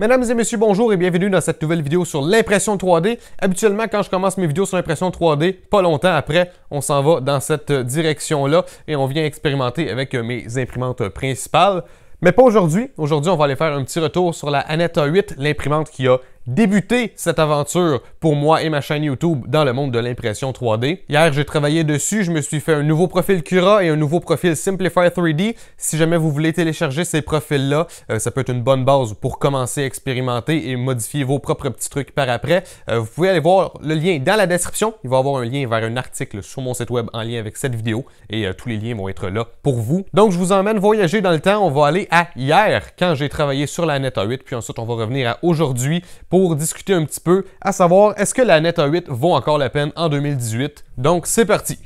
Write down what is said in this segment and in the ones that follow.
Mesdames et messieurs, bonjour et bienvenue dans cette nouvelle vidéo sur l'impression 3D. Habituellement, quand je commence mes vidéos sur l'impression 3D, pas longtemps après, on s'en va dans cette direction-là et on vient expérimenter avec mes imprimantes principales. Mais pas aujourd'hui. Aujourd'hui, on va aller faire un petit retour sur la Aneta 8, l'imprimante qui a débuté cette aventure pour moi et ma chaîne YouTube dans le monde de l'impression 3D. Hier, j'ai travaillé dessus, je me suis fait un nouveau profil Cura et un nouveau profil Simplify 3D. Si jamais vous voulez télécharger ces profils-là, ça peut être une bonne base pour commencer à expérimenter et modifier vos propres petits trucs par après. Vous pouvez aller voir le lien dans la description. Il va y avoir un lien vers un article sur mon site web en lien avec cette vidéo et tous les liens vont être là pour vous. Donc, je vous emmène voyager dans le temps. On va aller à hier, quand j'ai travaillé sur la Aneta 8, puis ensuite on va revenir à aujourd'hui pour discuter un petit peu, à savoir, est-ce que la Aneta 8 vaut encore la peine en 2018? Donc, c'est parti!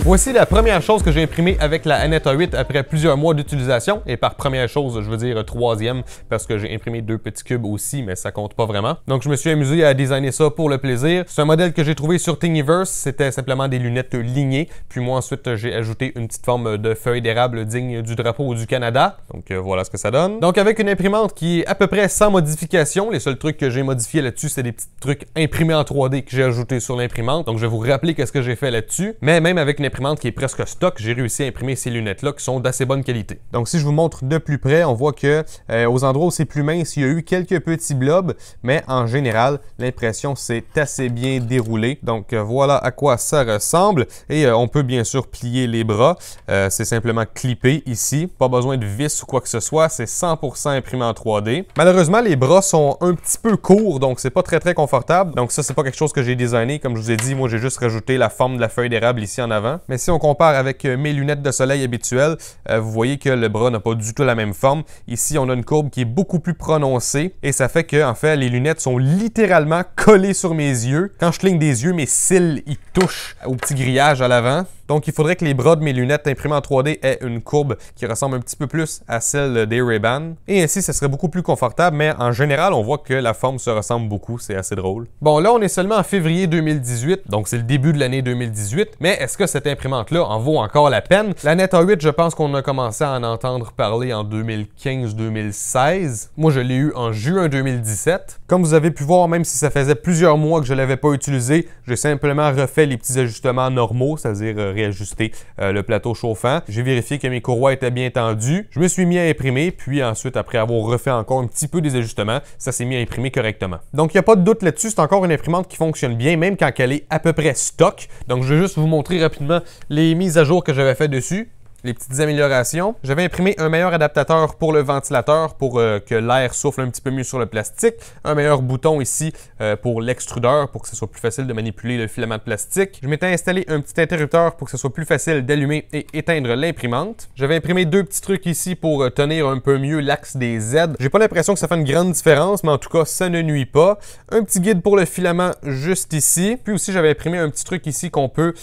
Voici la première chose que j'ai imprimée avec la Aneta 8 après plusieurs mois d'utilisation. Et par première chose, je veux dire troisième, parce que j'ai imprimé deux petits cubes aussi, mais ça compte pas vraiment. Donc je me suis amusé à designer ça pour le plaisir. C'est un modèle que j'ai trouvé sur Thingiverse. C'était simplement des lunettes lignées. Puis moi ensuite, j'ai ajouté une petite forme de feuille d'érable digne du drapeau du Canada. Donc voilà ce que ça donne. Donc avec une imprimante qui est à peu près sans modification, les seuls trucs que j'ai modifiés là-dessus, c'est des petits trucs imprimés en 3D que j'ai ajoutés sur l'imprimante. Donc je vais vous rappeler qu'est-ce que j'ai fait là-dessus. Mais même avec une imprimante qui est presque stock, j'ai réussi à imprimer ces lunettes-là qui sont d'assez bonne qualité. Donc si je vous montre de plus près, on voit que aux endroits où c'est plus mince, il y a eu quelques petits blobs, mais en général, l'impression s'est assez bien déroulée. Donc voilà à quoi ça ressemble. Et on peut bien sûr plier les bras. C'est simplement clippé ici. Pas besoin de vis ou quoi que ce soit. C'est 100% imprimé en 3D. Malheureusement, les bras sont un petit peu courts, donc c'est pas très confortable. Donc ça, c'est pas quelque chose que j'ai designé. Comme je vous ai dit, moi j'ai juste rajouté la forme de la feuille d'érable ici en avant. Mais si on compare avec mes lunettes de soleil habituelles, vous voyez que le bras n'a pas du tout la même forme. Ici, on a une courbe qui est beaucoup plus prononcée et ça fait que, en fait, les lunettes sont littéralement collées sur mes yeux. Quand je cligne des yeux, mes cils, ils touchent au petit grillage à l'avant. Donc, il faudrait que les bras de mes lunettes imprimées en 3D aient une courbe qui ressemble un petit peu plus à celle des Ray-Ban. Et ainsi, ce serait beaucoup plus confortable, mais en général, on voit que la forme se ressemble beaucoup. C'est assez drôle. Bon, là, on est seulement en février 2018, donc c'est le début de l'année 2018. Mais est-ce que cette imprimante-là en vaut encore la peine? La Aneta 8, je pense qu'on a commencé à en entendre parler en 2015-2016. Moi, je l'ai eu en juin 2017. Comme vous avez pu voir, même si ça faisait plusieurs mois que je ne l'avais pas utilisé, j'ai simplement refait les petits ajustements normaux, c'est-à-dire réajuster le plateau chauffant. J'ai vérifié que mes courroies étaient bien tendues. Je me suis mis à imprimer, puis ensuite, après avoir refait encore un petit peu des ajustements, ça s'est mis à imprimer correctement. Donc, il n'y a pas de doute là-dessus. C'est encore une imprimante qui fonctionne bien, même quand elle est à peu près stock. Donc, je vais juste vous montrer rapidement les mises à jour que j'avais fait dessus. Les petites améliorations. J'avais imprimé un meilleur adaptateur pour le ventilateur pour que l'air souffle un petit peu mieux sur le plastique. Un meilleur bouton ici pour l'extrudeur pour que ce soit plus facile de manipuler le filament de plastique. Je m'étais installé un petit interrupteur pour que ce soit plus facile d'allumer et éteindre l'imprimante. J'avais imprimé deux petits trucs ici pour tenir un peu mieux l'axe des Z. J'ai pas l'impression que ça fait une grande différence, mais en tout cas, ça ne nuit pas. Un petit guide pour le filament juste ici. Puis aussi, j'avais imprimé un petit truc ici qu'on peut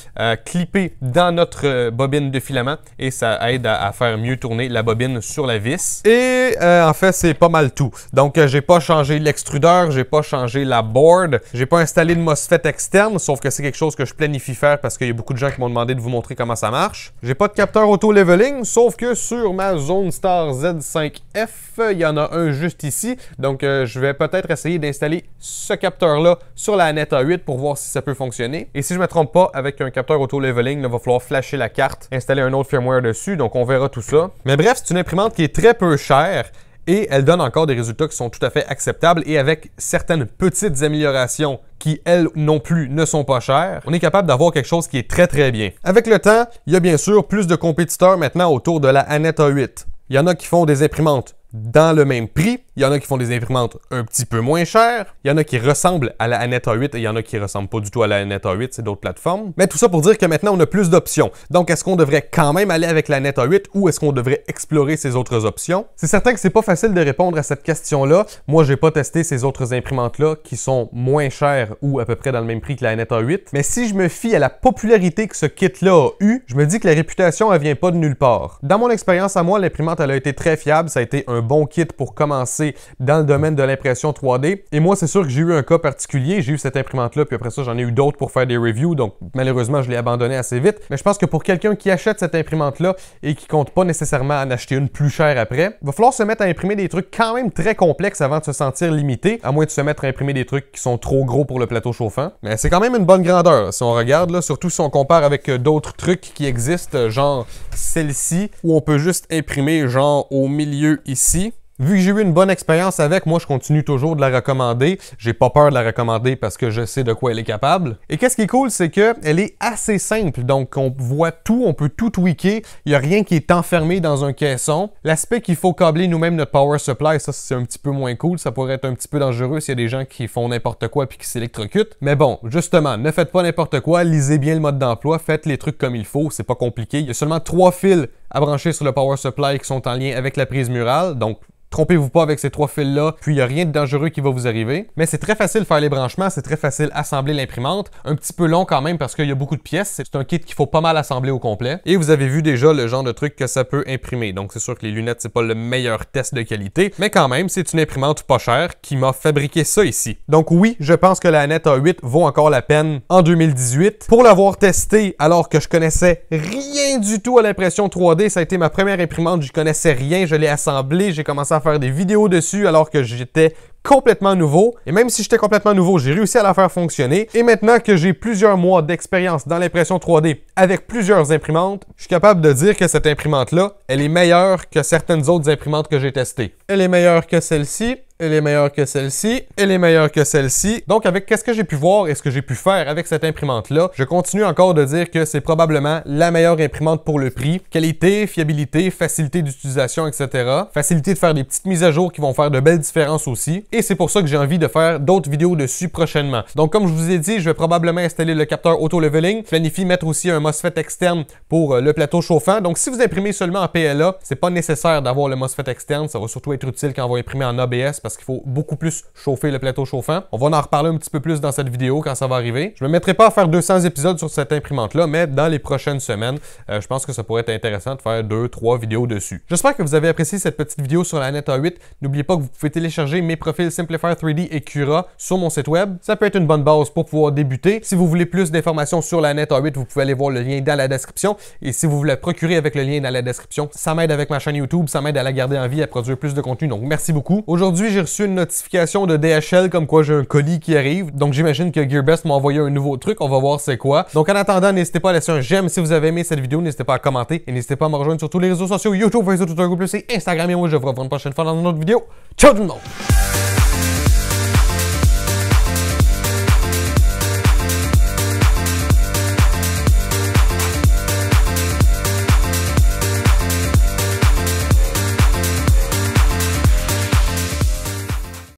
clipper dans notre bobine de filament et ça aide à faire mieux tourner la bobine sur la vis. Et en fait, c'est pas mal tout. Donc, j'ai pas changé l'extrudeur, j'ai pas changé la board, j'ai pas installé de MOSFET externe, sauf que c'est quelque chose que je planifie faire parce qu'il y a beaucoup de gens qui m'ont demandé de vous montrer comment ça marche. J'ai pas de capteur auto-leveling, sauf que sur ma Zone Star Z5F, il y en a un juste ici. Donc, je vais peut-être essayer d'installer ce capteur-là sur la Aneta 8 pour voir si ça peut fonctionner. Et si je me trompe pas, avec un capteur auto-leveling, il va falloir flasher la carte, installer un autre firmware faire dessus, donc on verra tout ça. Mais bref, c'est une imprimante qui est très peu chère et elle donne encore des résultats qui sont tout à fait acceptables et avec certaines petites améliorations qui, elles non plus, ne sont pas chères, on est capable d'avoir quelque chose qui est très très bien. Avec le temps, il y a bien sûr plus de compétiteurs maintenant autour de la Annette A8. Il y en a qui font des imprimantes dans le même prix, il y en a qui font des imprimantes un petit peu moins chères, il y en a qui ressemblent à la Annette A8 et il y en a qui ressemblent pas du tout à la Annette A8, c'est d'autres plateformes. Mais tout ça pour dire que maintenant on a plus d'options. Donc est-ce qu'on devrait quand même aller avec la Annette A8 ou est-ce qu'on devrait explorer ces autres options? C'est certain que c'est pas facile de répondre à cette question-là. Moi j'ai pas testé ces autres imprimantes-là qui sont moins chères ou à peu près dans le même prix que la Annette A8. Mais si je me fie à la popularité que ce kit-là a eu, je me dis que la réputation elle vient pas de nulle part. Dans mon expérience à moi, l'imprimante elle a été très fiable, ça a été un bon kit pour commencer dans le domaine de l'impression 3D. Et moi, c'est sûr que j'ai eu un cas particulier. J'ai eu cette imprimante-là, puis après ça, j'en ai eu d'autres pour faire des reviews. Donc, malheureusement, je l'ai abandonné assez vite. Mais je pense que pour quelqu'un qui achète cette imprimante-là et qui compte pas nécessairement en acheter une plus chère après, il va falloir se mettre à imprimer des trucs quand même très complexes avant de se sentir limité, à moins de se mettre à imprimer des trucs qui sont trop gros pour le plateau chauffant. Mais c'est quand même une bonne grandeur, si on regarde, là, surtout si on compare avec d'autres trucs qui existent, genre celle-ci, où on peut juste imprimer genre au milieu ici. Vu que j'ai eu une bonne expérience avec, moi je continue toujours de la recommander. J'ai pas peur de la recommander parce que je sais de quoi elle est capable. Et qu'est-ce qui est cool, c'est qu'elle est assez simple. Donc on voit tout, on peut tout tweaker. Il n'y a rien qui est enfermé dans un caisson. L'aspect qu'il faut câbler nous-mêmes notre power supply, ça c'est un petit peu moins cool. Ça pourrait être un petit peu dangereux s'il y a des gens qui font n'importe quoi puis qui s'électrocutent. Mais bon, justement, ne faites pas n'importe quoi. Lisez bien le mode d'emploi. Faites les trucs comme il faut. C'est pas compliqué. Il y a seulement 3 fils à brancher sur le power supply qui sont en lien avec la prise murale. Donc trompez-vous pas avec ces 3 fils-là, puis il n'y a rien de dangereux qui va vous arriver. Mais c'est très facile de faire les branchements, c'est très facile assembler l'imprimante. Un petit peu long quand même parce qu'il y a beaucoup de pièces. C'est un kit qu'il faut pas mal assembler au complet. Et vous avez vu déjà le genre de truc que ça peut imprimer. Donc c'est sûr que les lunettes, c'est pas le meilleur test de qualité, mais quand même, c'est une imprimante pas chère qui m'a fabriqué ça ici. Donc oui, je pense que la Annette A8 vaut encore la peine en 2018. Pour l'avoir testé alors que je connaissais rien du tout à l'impression 3D, ça a été ma première imprimante, je connaissais rien, je l'ai assemblée, j'ai commencé à faire des vidéos dessus alors que j'étais complètement nouveau. Et même si j'étais complètement nouveau, j'ai réussi à la faire fonctionner. Et maintenant que j'ai plusieurs mois d'expérience dans l'impression 3D avec plusieurs imprimantes, je suis capable de dire que cette imprimante-là, elle est meilleure que certaines autres imprimantes que j'ai testées. Elle est meilleure que celle-ci. Elle est meilleure que celle-ci, elle est meilleure que celle-ci. Donc avec qu'est-ce que j'ai pu voir et ce que j'ai pu faire avec cette imprimante-là, je continue encore de dire que c'est probablement la meilleure imprimante pour le prix. Qualité, fiabilité, facilité d'utilisation, etc. Facilité de faire des petites mises à jour qui vont faire de belles différences aussi. Et c'est pour ça que j'ai envie de faire d'autres vidéos dessus prochainement. Donc comme je vous ai dit, je vais probablement installer le capteur auto-leveling. Je planifie mettre aussi un MOSFET externe pour le plateau chauffant. Donc si vous imprimez seulement en PLA, c'est pas nécessaire d'avoir le MOSFET externe. Ça va surtout être utile quand on va imprimer en ABS parce qu'il faut beaucoup plus chauffer le plateau chauffant. On va en reparler un petit peu plus dans cette vidéo quand ça va arriver. Je me mettrai pas à faire 200 épisodes sur cette imprimante-là, mais dans les prochaines semaines, je pense que ça pourrait être intéressant de faire 2-3 vidéos dessus. J'espère que vous avez apprécié cette petite vidéo sur la Annette A8. N'oubliez pas que vous pouvez télécharger mes profils Simplifier 3D et Cura sur mon site web. Ça peut être une bonne base pour pouvoir débuter. Si vous voulez plus d'informations sur la Annette A8, vous pouvez aller voir le lien dans la description. Et si vous voulez la procurer avec le lien dans la description, ça m'aide avec ma chaîne YouTube, ça m'aide à la garder en vie, à produire plus de contenu. Donc merci beaucoup. Aujourd'hui, j'ai reçu une notification de DHL comme quoi j'ai un colis qui arrive. Donc j'imagine que Gearbest m'a envoyé un nouveau truc. On va voir c'est quoi. Donc en attendant, n'hésitez pas à laisser un j'aime si vous avez aimé cette vidéo. N'hésitez pas à commenter et n'hésitez pas à me rejoindre sur tous les réseaux sociaux YouTube, Facebook, Twitter, Google+, et Instagram. Et moi, je vous revois une prochaine fois dans une autre vidéo. Ciao tout le monde!